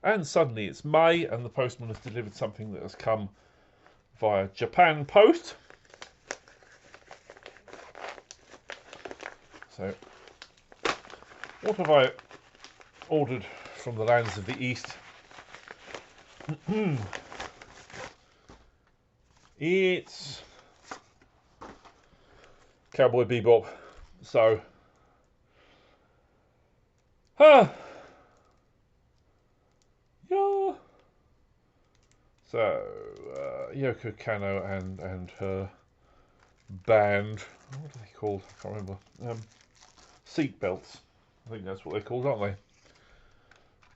And suddenly it's May and the postman has delivered something that has come via Japan Post. So, what have I ordered from the lands of the East? It's Cowboy Bebop. So, yeah. So, Yoko Kanno and her band. What are they called? I can't remember. Seatbelts. I think that's what they're called, aren't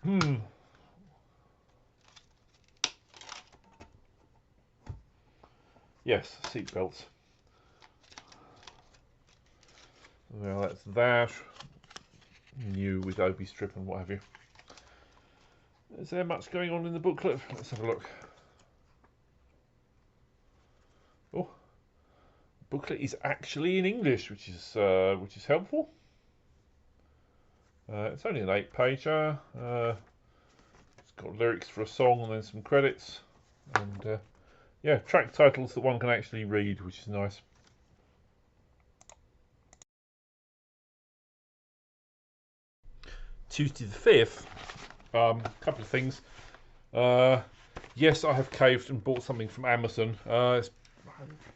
they? Yes, seatbelts. Well, that's that. New with Obi strip and what have you. Is there much going on in the booklet? Let's have a look. Oh, the booklet is actually in English, which is helpful. It's only an 8-pager. It's got lyrics for a song and then some credits, and yeah, track titles that one can actually read, which is nice. Tuesday the 5th. Couple of things. Yes, I have caved and bought something from Amazon. I'm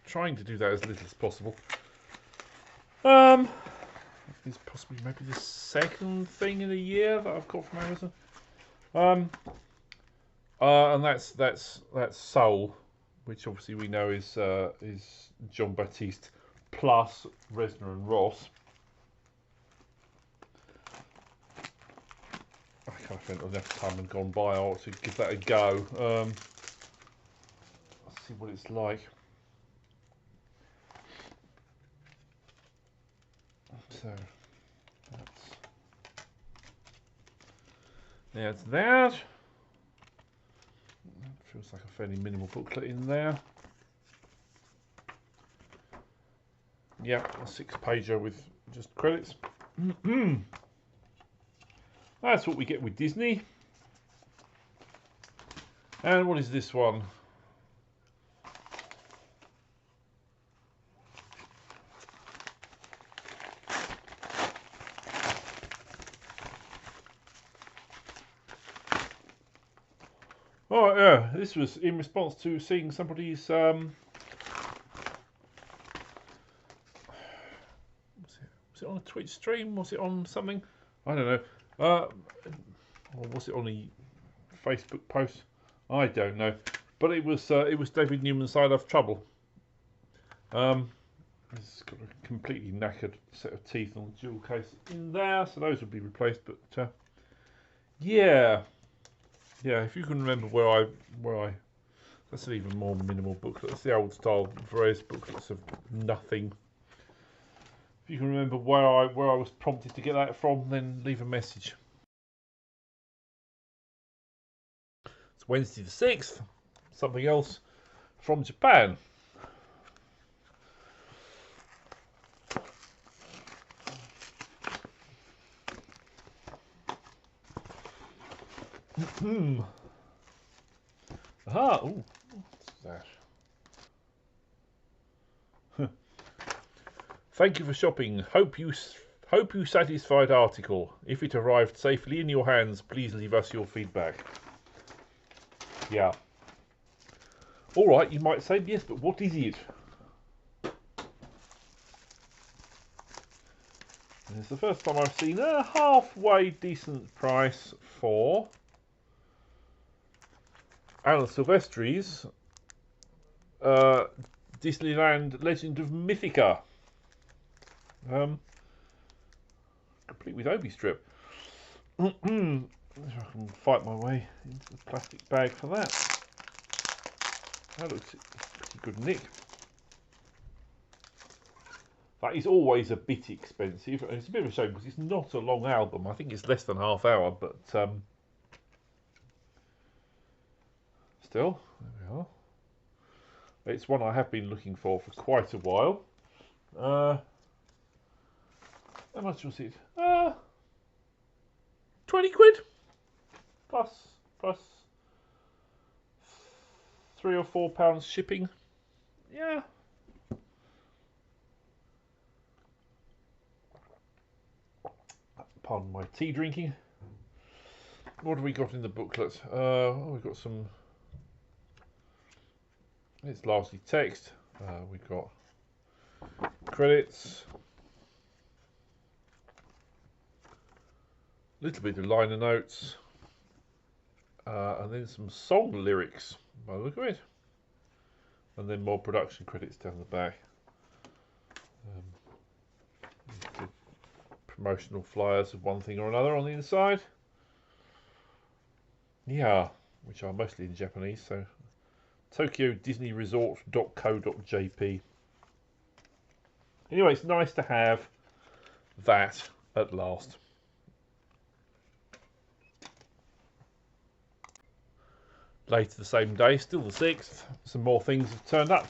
trying to do that as little as possible. It's possibly maybe the second thing in a year that I've got from Amazon. And that's Soul, which obviously we know is John Baptiste plus Reznor and Ross. I kind of spent enough time and gone by. I ought to give that a go. Let's see what it's like. So that's that. Feels like a fairly minimal booklet in there. Yeah, a 6-pager with just credits. That's what we get with Disney. And what is this one? Oh yeah, this was in response to seeing somebody's was it on a Twitch stream? Was it on something? I don't know. Or was it on a Facebook post? I don't know. But it was David Newman's I Love Trouble. It's got a completely knackered set of teeth on the jewel case in there, so those will be replaced. But yeah. Yeah, if you can remember where I that's an even more minimal booklet. That's the old style various booklets of nothing. If you can remember where I was prompted to get that from, then leave a message. It's Wednesday the 6th. Something else from Japan. Aha! Ooh, what's that? Thank you for shopping. Hope you satisfied article. If it arrived safely in your hands, please leave us your feedback. Yeah. All right, you might say yes, but what is it? And it's the first time I've seen a halfway decent price for Alan Silvestri's Disneyland Legend of Mythica. Complete with Obi strip. If I can fight my way into the plastic bag for that. That looks pretty good nick. That is always a bit expensive, and it's a bit of a shame because it's not a long album. I think it's less than half hour, but still, there we are. It's one I have been looking for quite a while. How much was it? 20 quid plus plus £3 or £4 shipping. Yeah. Pardon my tea drinking. What have we got in the booklet? We've got some. It's largely text. We've got credits, a little bit of liner notes, and then some song lyrics by the look of it, and then more production credits down the back. Promotional flyers of one thing or another on the inside. Yeah, which are mostly in Japanese, so TokyoDisneyResort.co.jp. Anyway, it's nice to have that at last. Later the same day, still the 6th, some more things have turned up.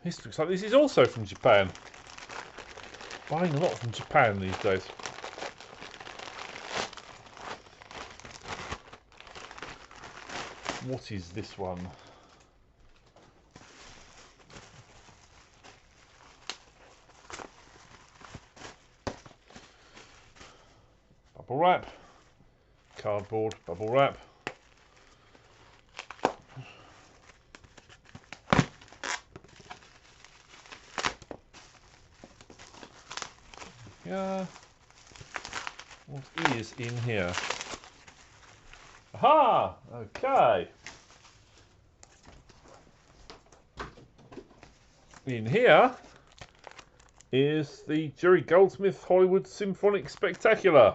This looks like this is also from Japan. Buying a lot from Japan these days. What is this one? Bubble wrap. Cardboard, bubble wrap. Yeah. What is in here? Aha! Okay. In here is the Jerry Goldsmith Hollywood Symphonic Spectacular.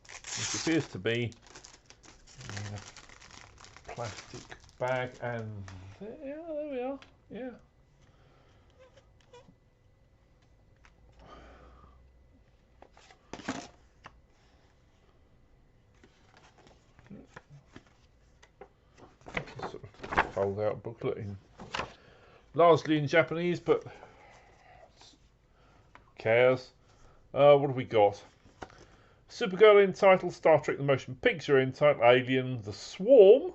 Which appears to be in a plastic bag, and yeah, there we are. Yeah. Sort of fold out booklet in largely in Japanese, but who cares? What have we got? Supergirl entitled Star Trek the Motion Picture entitled Alien the Swarm,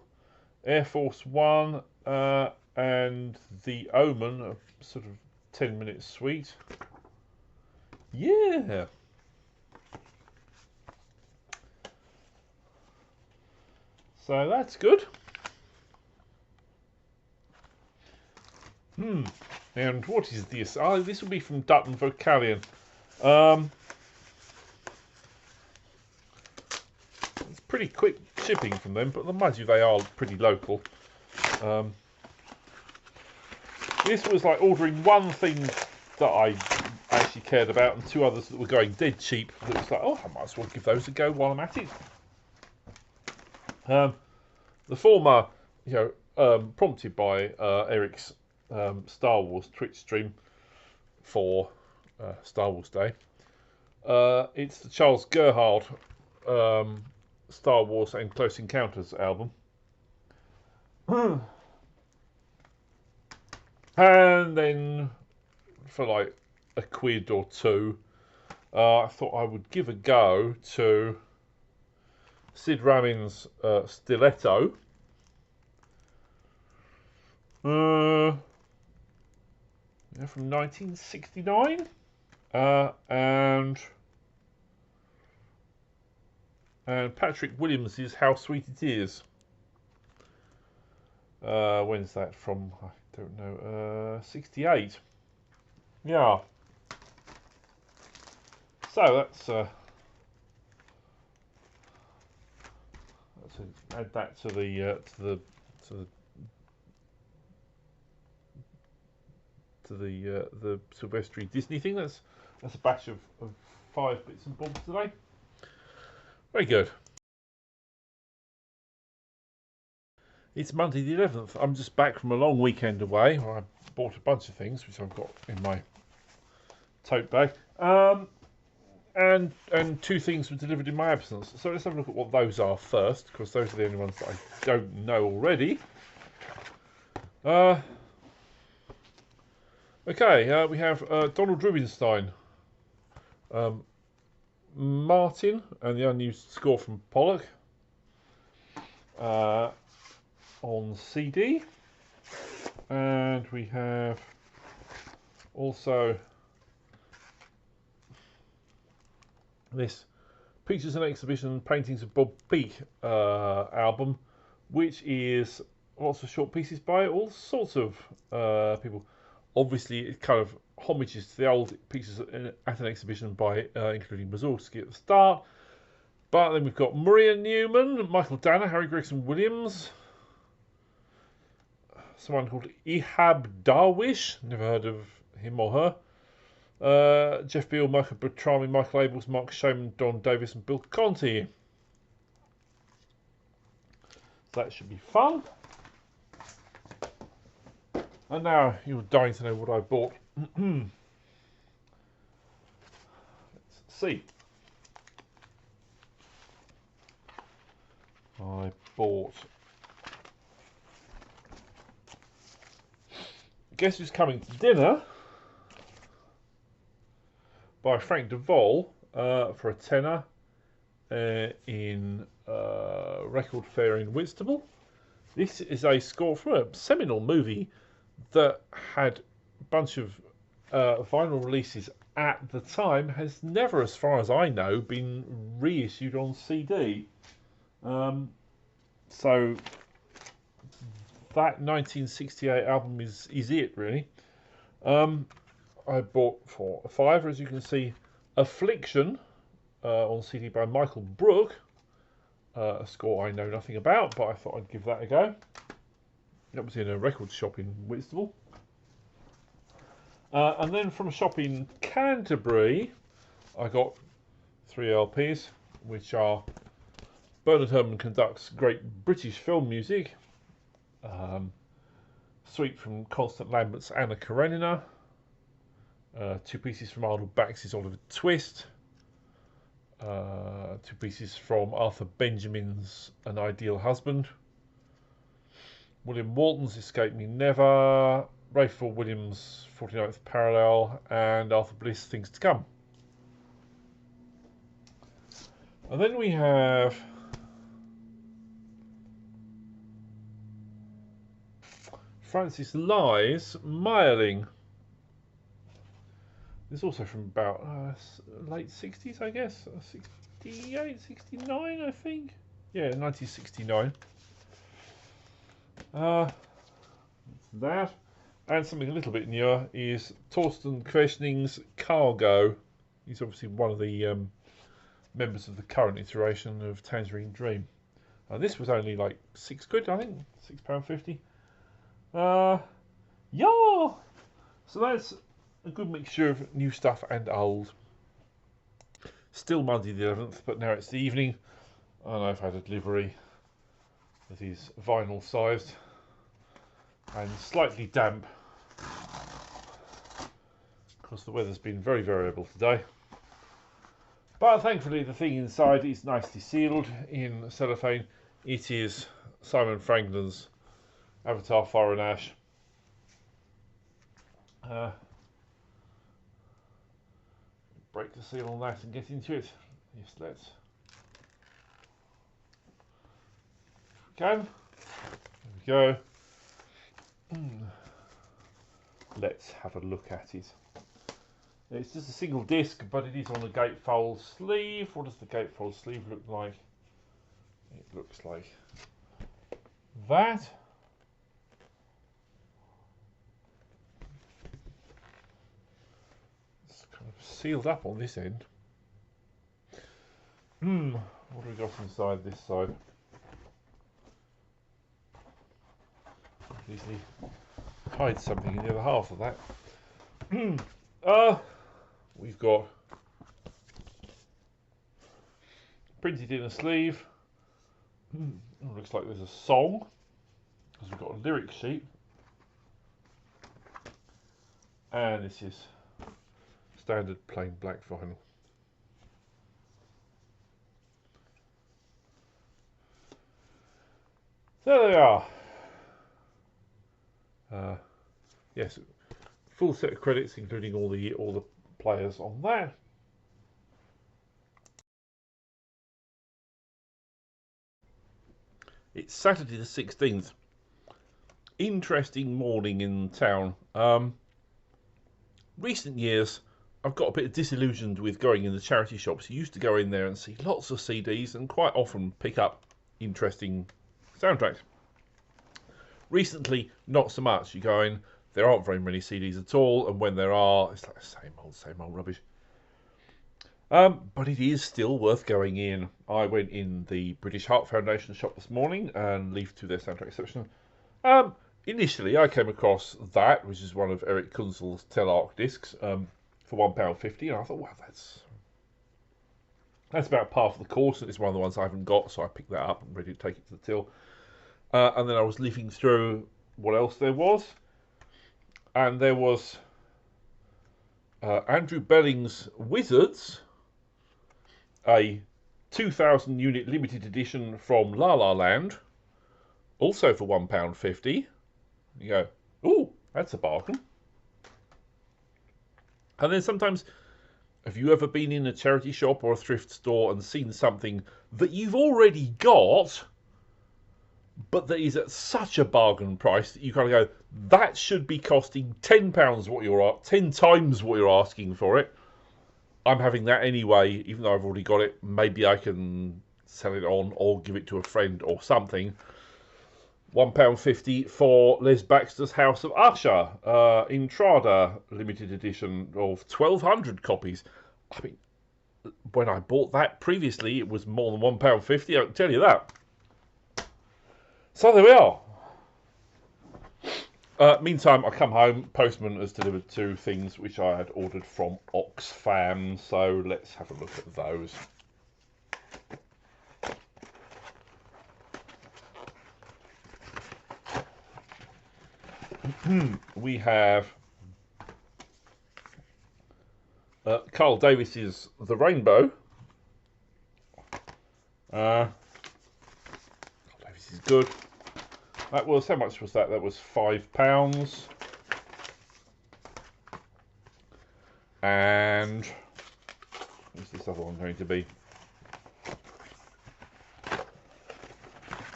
Air Force One, and The Omen, a sort of 10-minute suite. Yeah. So that's good. And what is this? Oh, this will be from Dutton Vocalion. It's pretty quick shipping from them, but mind you, they are pretty local. This was like ordering one thing that I actually cared about and two others that were going dead cheap. That was like, oh, I might as well give those a go while I'm at it. The former, prompted by Eric's Star Wars Twitch stream for Star Wars Day. It's the Charles Gerhard Star Wars and Close Encounters album. And then for like a quid or two, I thought I would give a go to Sid Ramin's Stiletto. From 1969, and Patrick Williams' How Sweet It Is. When's that from? I don't know. 68. Yeah. So that's add that to the Silvestri Disney thing. That's a batch of 5 bits and bobs today. Very good. It's Monday the 11th. I'm just back from a long weekend away where I bought a bunch of things which I've got in my tote bag. And 2 things were delivered in my absence. So let's have a look at what those are first, because those are the only ones that I don't know already. Okay, we have Donald Rubinstein. Martin and the unused score from Pollock on CD. And we have also this Pictures and Exhibition Paintings of Bob Peak album, which is lots of short pieces by all sorts of people. Obviously, it kind of homages to the old Pictures at an Exhibition by including Mussorgsky at the start. But then we've got Maria Newman, Michael Danner, Harry Gregson Williams, someone called Ihab Darwish, never heard of him or her. Jeff Beale, Michael Bertrami, Michael Abels, Mark Shaman, Don Davis, and Bill Conti. So that should be fun. And now you're dying to know what I bought. Let's see. I bought Guess Who's Coming to Dinner by Frank DeVol for a tenner in Record Fair in Whitstable. This is a score from a seminal movie that had a bunch of vinyl releases at the time, has never, as far as I know, been reissued on CD. So that 1968 album is it, really. I bought for a fiver, as you can see, Affliction on CD by Michael Brook, a score I know nothing about, but I thought I'd give that a go. That was in a record shop in Whitstable. And then from a shop in Canterbury, I got 3 LPs, which are Bernard Herrmann Conducts Great British Film Music, Suite from Constant Lambert's Anna Karenina, 2 pieces from Arnold Bax's Oliver Twist, 2 pieces from Arthur Benjamin's An Ideal Husband, William Walton's Escape Me Never, Rayford Williams' 49th Parallel, and Arthur Bliss' Things to Come. And then we have Francis Lye's Mailing. This is also from about late 60s, I guess. 68, 69, I think. Yeah, 1969. That. And something a little bit newer is Torsten Kresning's Cargo. He's obviously one of the members of the current iteration of Tangerine Dream. This was only like £6, I think. £6.50. Yeah! So that's a good mixture of new stuff and old. Still Monday the 11th, but now it's the evening, and I've had a delivery that is vinyl sized and slightly damp because the weather's been very variable today. But thankfully the thing inside is nicely sealed in cellophane. It is Simon Franklin's Avatar Fire and Ash. Break the seal on that and get into it. Yes, let's. If we can. There we go. Let's have a look at it. It's just a single disc, but it is on a gatefold sleeve. What does the gatefold sleeve look like? It looks like that. It's kind of sealed up on this end. What have we got inside this side? Easily hide something in the other half of that. We've got printed in a sleeve. Looks like there's a song, because we've got a lyric sheet, and this is standard plain black vinyl. So there they are. Yes, full set of credits, including all the players on that. It's Saturday the 16th. Interesting morning in town. Recent years, I've got a bit disillusioned with going in the charity shops. You used to go in there and see lots of CDs and quite often pick up interesting soundtracks. Recently, not so much. You go in, there aren't very many CDs at all, and when there are, it's like the same old rubbish. But it is still worth going in. I went in the British Heart Foundation shop this morning and leafed through their soundtrack section. Initially, I came across that, which is one of Eric Kunzel's Telarc discs, for £1.50, and I thought, wow, that's about par for the course, and it's one of the ones I haven't got, so I picked that up and ready to take it to the till. And then I was leafing through what else there was, and there was Andrew Belling's Wizards, a 2,000 unit limited edition from La La Land, also for £1.50. You go, ooh, that's a bargain. And then sometimes, have you ever been in a charity shop or a thrift store and seen something that you've already got, but that is at such a bargain price that you kind of go, that should be costing £10 what you're 10 times what you're asking for it. I'm having that anyway, even though I've already got it. Maybe I can sell it on or give it to a friend or something. £1.50 for Les Baxter's House of Usher, Intrada limited edition of 1,200 copies. I mean, when I bought that previously, it was more than £1.50, I can tell you that. So there we are. Meantime, I come home, postman has delivered 2 things which I had ordered from Oxfam, so let's have a look at those. We have Carl Davis's The Rainbow. Carl Davis is good. That was, how much was that? That was £5. And what's this other one going to be?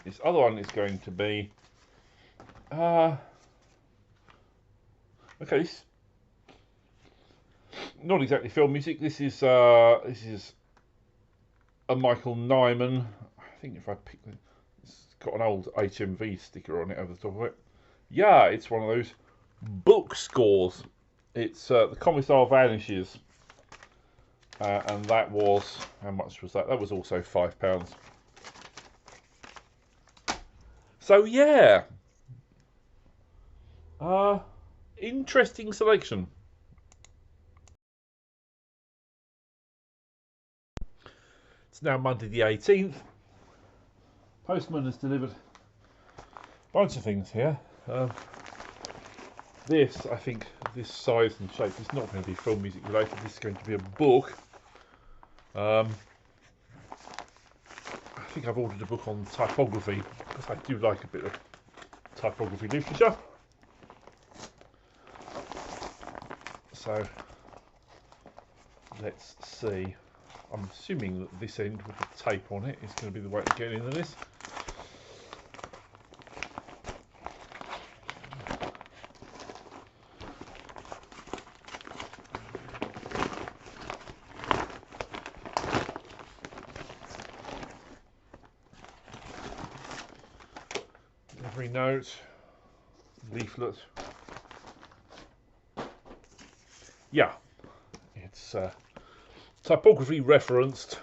This other one is going to be okay, this not exactly film music. This is a Michael Nyman. I think if I pick it, it's got an old HMV sticker on it over the top of it. Yeah, it's one of those book scores. It's The Commissar Vanishes, and that was, how much was that? That was also £5. So yeah, interesting selection. It's now Monday the 18th. Postman has delivered a bunch of things here. This, I think, this size and shape is not going to be film music related. This is going to be a book. I think I've ordered a book on typography because I do like a bit of typography literature. So let's see. I'm assuming that this end with the tape on it is going to be the way to get into this. Every note, leaflet. Yeah, it's typography referenced,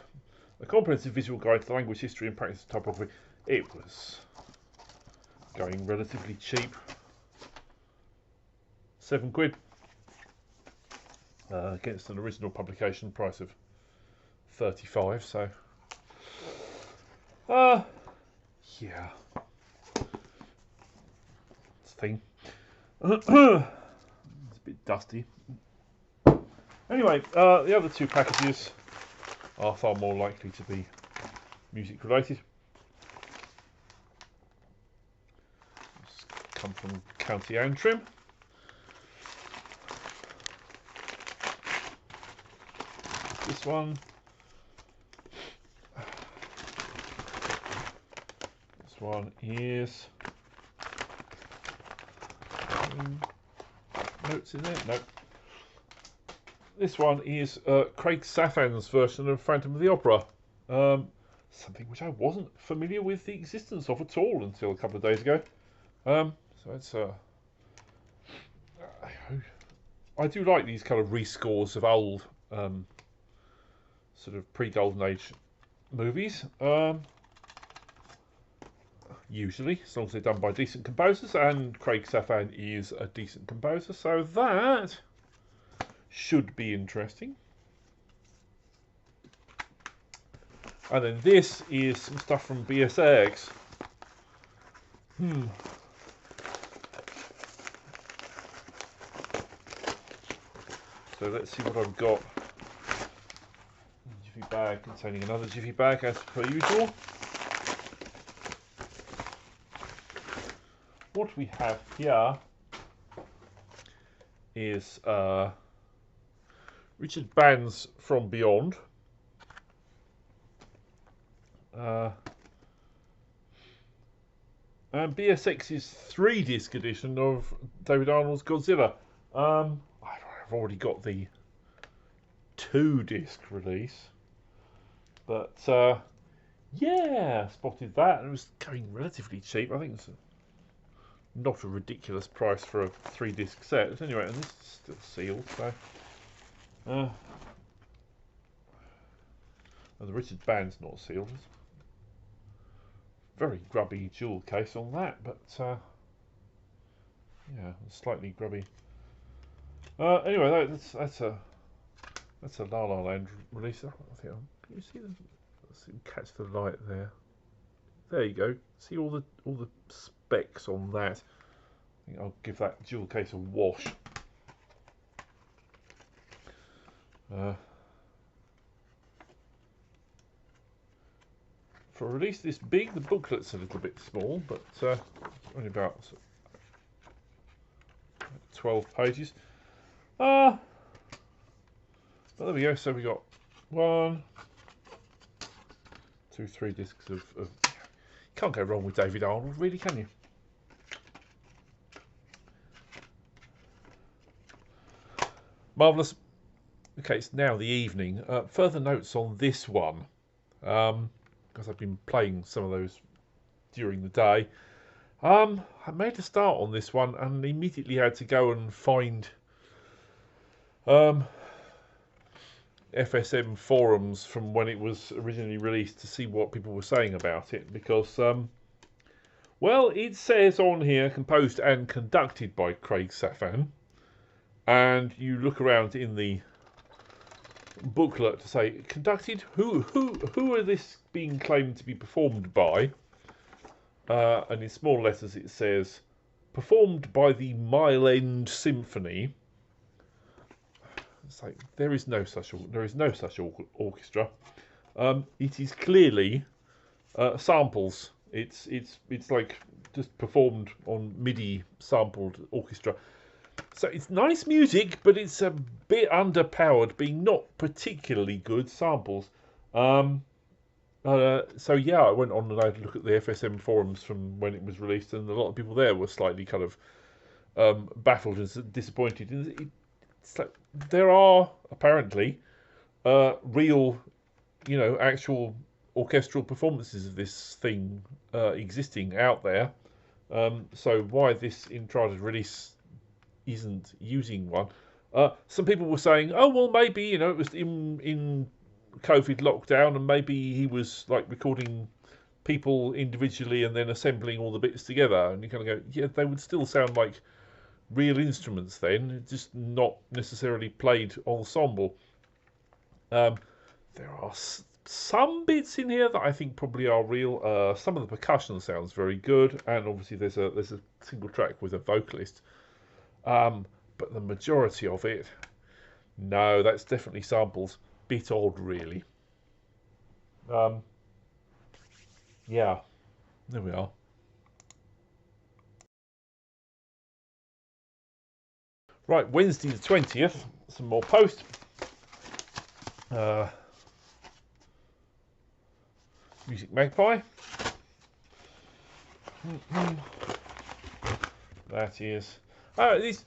a comprehensive visual guide to the language, history and practice of typography. It was going relatively cheap, £7 against an original publication price of 35. So yeah, it's a thing. It's a bit dusty. Anyway, the other 2 packages are far more likely to be music related. It's come from County Antrim. This one. This This one is notes in there. Nope. This one is Craig Saffan's version of Phantom of the Opera. Something which I wasn't familiar with the existence of at all until a couple of days ago. So it's I do like these kind of rescores of old sort of pre-Golden Age movies. Usually, as long as they're done by decent composers, and Craig Saffan is a decent composer, so that should be interesting. And then this is some stuff from BSX. So let's see what I've got. A jiffy bag containing another jiffy bag as per usual. What we have here is Richard Band's From Beyond. And BSX's 3-disc edition of David Arnold's Godzilla. I've already got the 2-disc release, but yeah, spotted that, and it was going relatively cheap. I think it's not a ridiculous price for a 3-disc set. Anyway, and this is still sealed, so. And the Richard Band's not sealed. Very grubby jewel case on that, but yeah, slightly grubby. Anyway, that's a La La Land release. I think can you see let's see, catch the light there. There you go. See all the specs on that. I think I'll give that jewel case a wash. For a release this big, the booklet's a little bit small, but only about 12 pages. But there we go. So we got 1, 2, 3 discs of. Can't go wrong with David Arnold, really, can you? Marvellous. Okay, it's now the evening. Further notes on this one, because I've been playing some of those during the day. I made a start on this one and immediately had to go and find FSM forums from when it was originally released to see what people were saying about it, because well, it says on here composed and conducted by Craig Saffan, and you look around in the booklet to say conducted, who are this being claimed to be performed by, and in small letters it says performed by the Mile End Symphony. It's like there is no such orchestra. It is clearly samples. It's like just performed on MIDI sampled orchestra. So it's nice music, but it's a bit underpowered, being not particularly good samples. So yeah, I went on and I had a look at the FSM forums from when it was released, and a lot of people there were slightly kind of baffled and disappointed. It's like there are apparently real, actual orchestral performances of this thing existing out there. So why this Intrada's release isn't using one? Some people were saying, oh well, maybe it was in COVID lockdown, and maybe he was like recording people individually and then assembling all the bits together. And you kind of go, yeah, they would still sound like real instruments then, just not necessarily played ensemble. There are some bits in here that I think probably are real. Some of the percussion sounds very good, and obviously there's a single track with a vocalist. But the majority of it, no, that's definitely samples. Bit odd, really. Yeah, there we are. Right, Wednesday the 20th, some more post. Music Magpie. That is. It is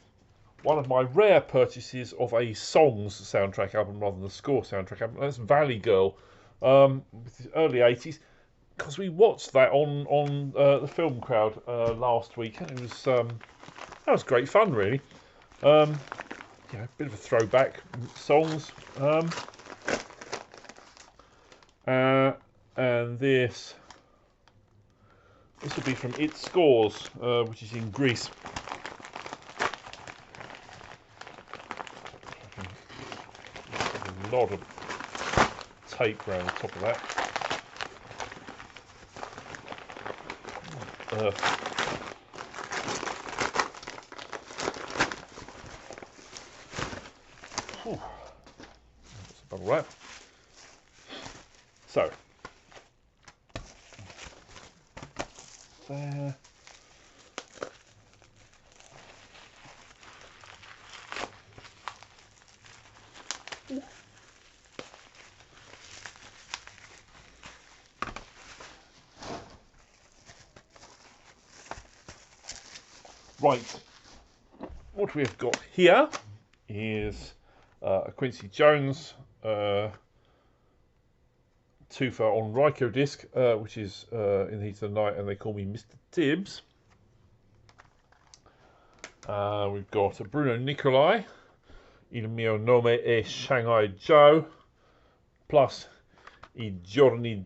one of my rare purchases of a songs soundtrack album rather than a score soundtrack album. That's Valley Girl, with the early 80s. Because we watched that on the film crowd last week, and it was that was great fun, really. Yeah, a bit of a throwback songs. And this will be from It Scores, which is in Greece. A lot of tape around the top of that. That's a bubble wrap. So there. Right, what we have got here is a Quincy Jones twofer on Ryko disc, which is In the Heat of the Night, and They Call Me Mr. Tibbs. We've got a Bruno Nicolai, Il mio nome è Shanghai Joe, plus I giorni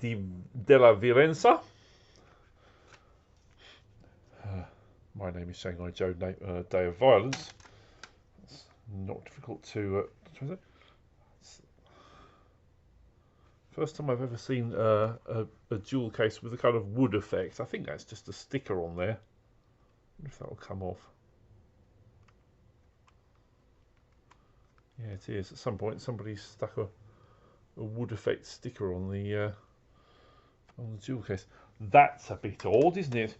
della violenza. My name is Shanghai Joe, Day of Violence. It's not difficult to translate. First time I've ever seen a jewel case with a kind of wood effect. I think that's just a sticker on there. I wonder if that will come off. Yeah, it is. At some point, somebody stuck a wood effect sticker on the jewel case. That's a bit odd, isn't it?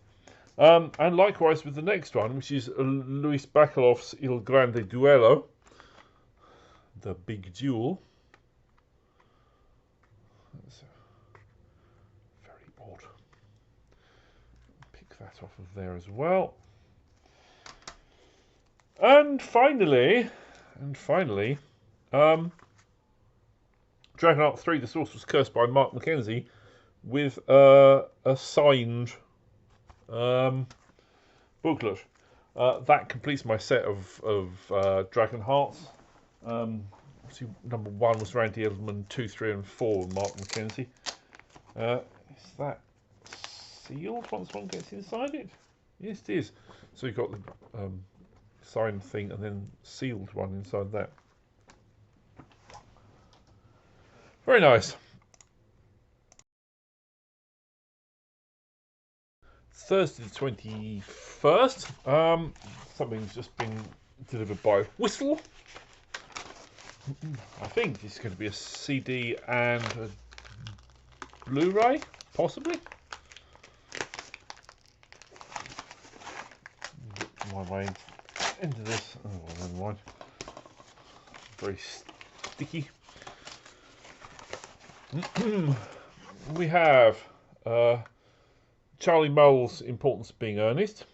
And likewise with the next one, which is Luis Bakalov's Il Grande Duello, the big duel. That's very odd. Pick that off of there as well. And finally, Dragonheart 3: The Sorcerer's Curse by Mark Mackenzie, with a signed booklet. That completes my set of Dragonhearts. Obviously, number 1 was Randy Edelman, 2, 3, and 4 Mark Mackenzie. Is that sealed once one gets inside it? Yes, it is. So you've got the signed thing and then sealed one inside that. Very nice. Thursday the 21st. Something's just been delivered by Whistle. I think this is going to be a CD and a Blu-ray, possibly. My way into this. Oh, well, never mind. Very sticky. We have Charlie Mole's Importance of Being Earnest.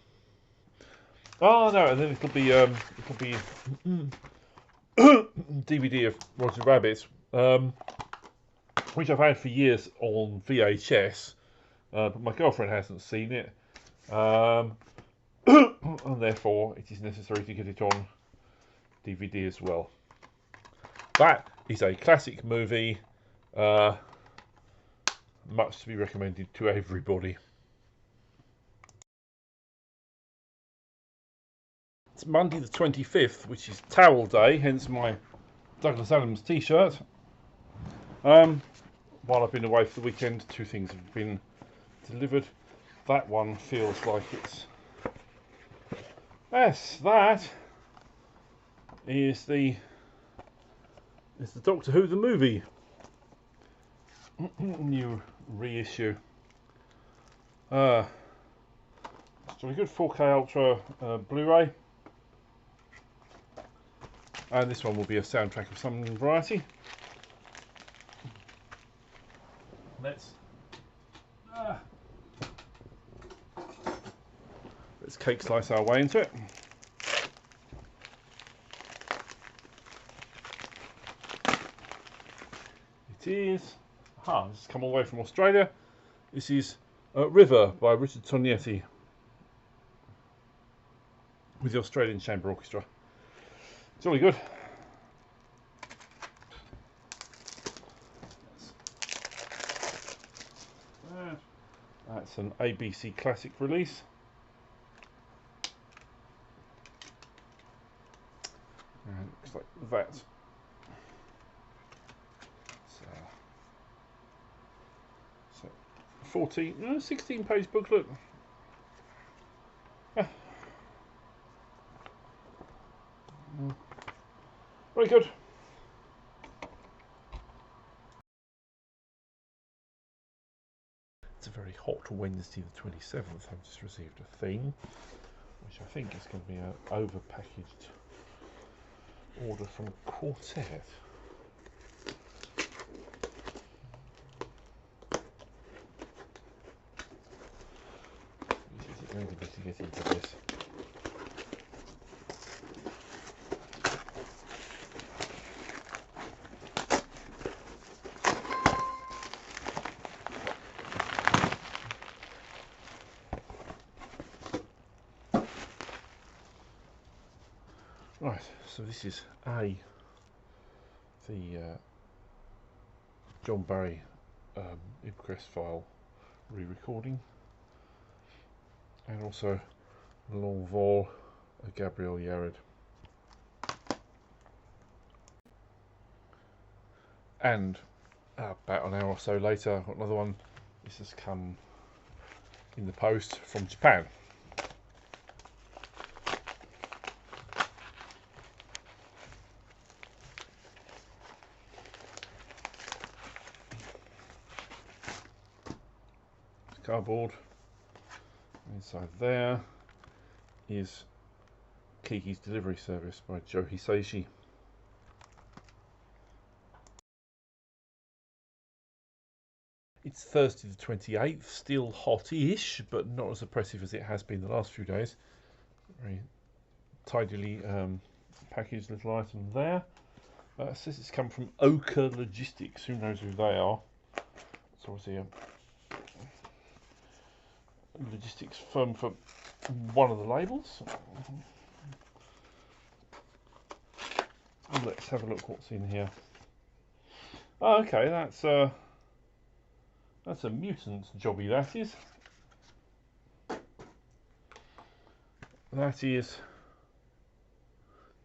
Oh no, and then it'll be DVD of Roger Rabbit, which I've had for years on VHS, but my girlfriend hasn't seen it, and therefore it is necessary to get it on DVD as well. That is a classic movie, much to be recommended to everybody. It's Monday the 25th, which is Towel Day, hence my Douglas Adams t-shirt. While I've been away for the weekend, 2 things have been delivered. That one feels like it's... Yes, that is the Doctor Who the movie. New reissue. It's a good 4K Ultra Blu-ray. And this one will be a soundtrack of some variety. Let's cake slice our way into it. It is, this has come all the way from Australia. This is River by Richard Tognetti with the Australian Chamber Orchestra. It's really good. That's an ABC Classic release. And it looks like that. So 16 page booklet. Very good. It's a very hot Wednesday the 27th. I've just received a thing, which I think is going to be an over-packaged order from Quartet. Is it going to be to get into this? Right, so this is the John Barry Ibcrest file re-recording, and also L'Envol of Gabriel Yared. And about an hour or so later, I've got another one. This has come in the post from Japan. Cardboard. Inside there is Kiki's Delivery Service by Joe Hisaishi. It's Thursday the 28th, still hot-ish, but not as oppressive as it has been the last few days. Very tidily packaged little item there. It says it's come from Oka Logistics. Who knows who they are? It's obviously a logistics firm for one of the labels. Let's have a look what's in here. Oh, okay, that's a mutant jobby, that is. That is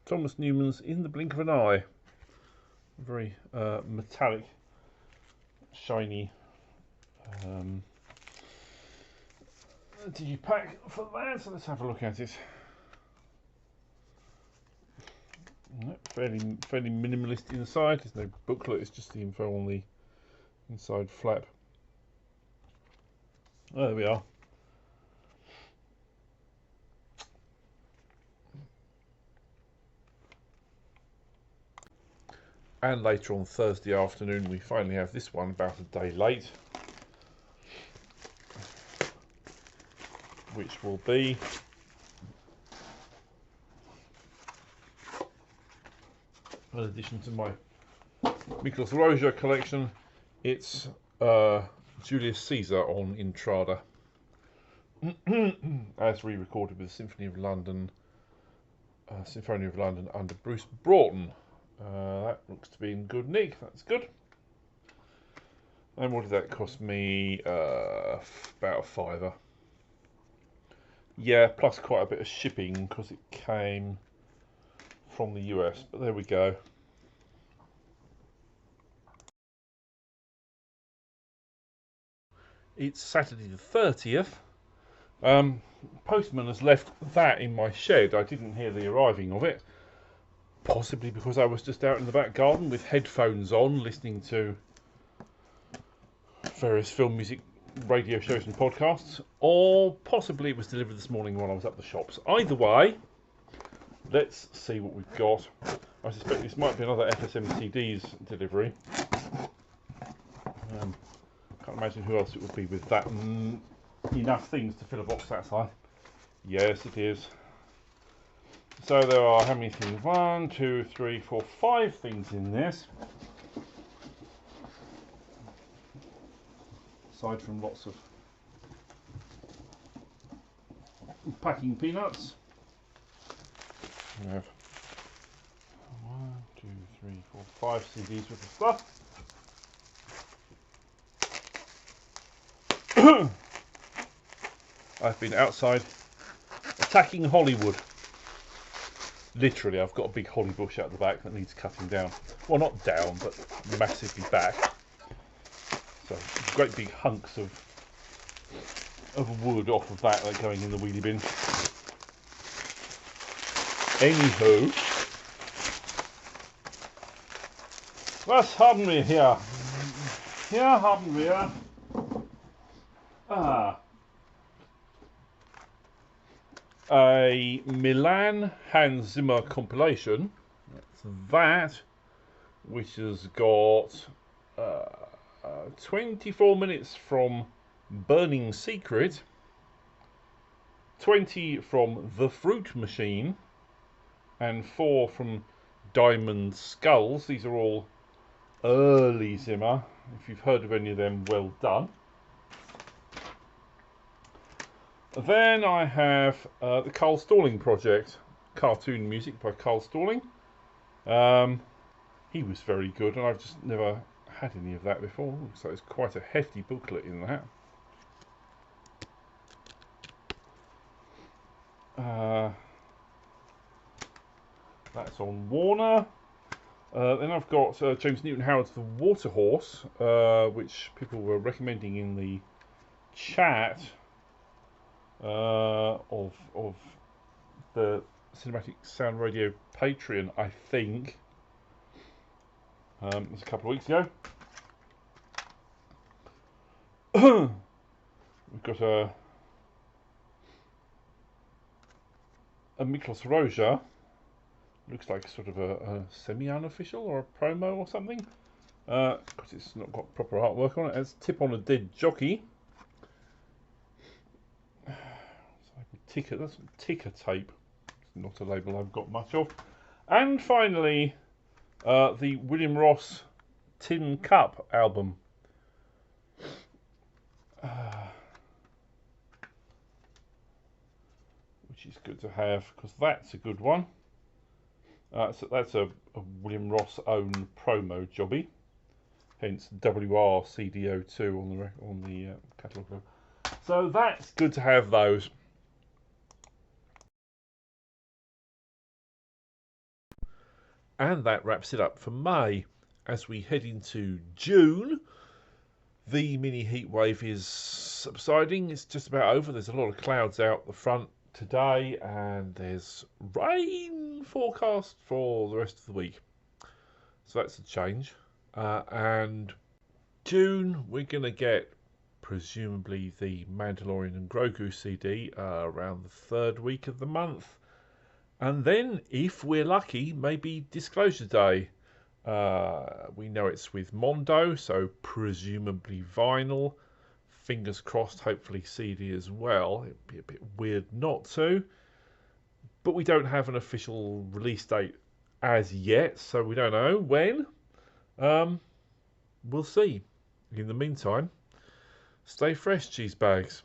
Thomas Newman's In the Blink of an Eye. Very metallic, shiny digipack for that, so let's have a look at it. Fairly minimalist inside. There's no booklet, it's just the info on the inside flap. Oh, there we are. And later on Thursday afternoon we finally have this one, about a day late, which will be an addition to my Miklos Roja collection. It's Julius Caesar on Intrada, as re-recorded with the Symphony of London under Bruce Broughton. That looks to be in good nick. That's good. And what did that cost me? About a £5. Yeah, plus quite a bit of shipping because it came from the US. But there we go. It's Saturday the 30th. Postman has left that in my shed. I didn't hear the arriving of it. Possibly because I was just out in the back garden with headphones on, listening to various film music, radio shows and podcasts. Or possibly it was delivered this morning while I was at the shops. Either way, let's see what we've got. I suspect this might be another FSMCD's delivery. Can't imagine who else it would be with that enough things to fill a box that size. Yes, it is. So there are how many things? 1, 2, 3, 4, 5 things in this. Aside from lots of packing peanuts. We have 1, 2, 3, 4, 5 CDs with the stuff. I've been outside attacking Hollywood. Literally, I've got a big holly bush out the back that needs cutting down. Well, not down, but massively back. So, great big hunks of wood off of that going in the wheelie bin. Anywho, was haben wir hier? Hier haben wir a Milan Hans Zimmer compilation. That's that, which has got 24 minutes from Burning Secret, 20 from The Fruit Machine, and 4 from Diamond Skulls. These are all early Zimmer. If you've heard of any of them, well done. Then I have the Carl Stalling project, cartoon music by Carl Stalling. He was very good, and I've just never had any of that before. Looks like it's quite a hefty booklet in that. That's on Warner. Then I've got James Newton Howard's The Water Horse, which people were recommending in the chat of the Cinematic Sound Radio Patreon, I think. It was a couple of weeks ago. We've got a Miklos Roja. Looks like sort of a semi-unofficial or a promo or something. Because it's not got proper artwork on it. It's Tip on a Dead Jockey. Ticker, that's ticker tape. It's not a label I've got much of. And finally, the William Ross Tin Cup album. Which is good to have, because that's a good one. So that's a William Ross own promo jobby. Hence WRCDO2 on the catalogue. So that's good to have those. And that wraps it up for May. As we head into June, the mini heat wave is subsiding. It's just about over. There's a lot of clouds out the front today, and there's rain forecast for the rest of the week. So that's a change. And June, we're going to get presumably the Mandalorian and Grogu CD around the third week of the month. And then, if we're lucky, maybe Disclosure Day. We know it's with Mondo, so presumably vinyl. Fingers crossed, hopefully CD as well. It'd be a bit weird not to. But we don't have an official release date as yet, so we don't know when. We'll see. In the meantime, stay fresh, cheese bags.